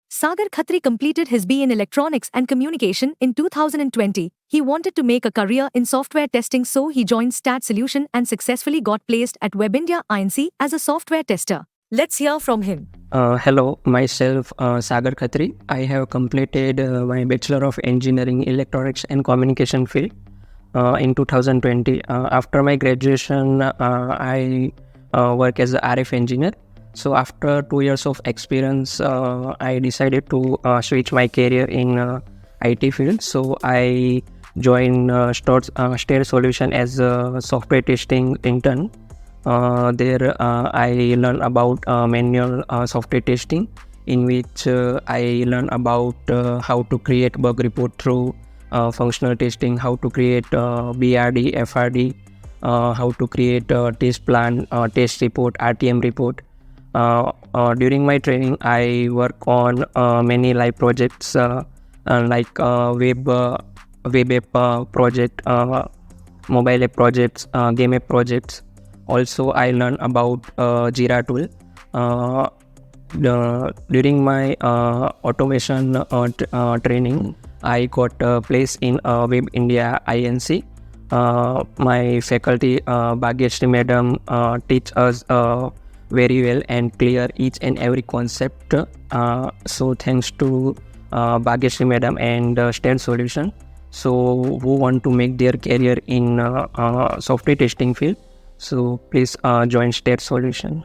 Sagar Khatri completed his B in Electronics and Communication in 2020. He wanted to make a career in software testing, so he joined STAD Solution and successfully got placed at WebIndia Inc. as a software tester. Let's hear from him. Hello, myself Sagar Khatri. I have completed my Bachelor of Engineering Electronics and Communication field in 2020. After my graduation, I work as a RF engineer. So after 2 years of experience, I decided to switch my career in IT field. So I joined STAD Solution as a software testing intern. There I learned about manual software testing, in which I learned about how to create bug report through functional testing, how to create BRD, FRD, how to create test plan, test report, RTM report. During my training, I work on many live projects like web app project, mobile app projects, game app projects. Also, I learned about Jira tool. During my automation training, I got a place in Web India Inc. My faculty, Bhagyashree Madam, teach us very well and clear each and every concept. So thanks to Bhagyashree Madam and STAD Solution. So who want to make their career in software testing field, so please join STAD Solution.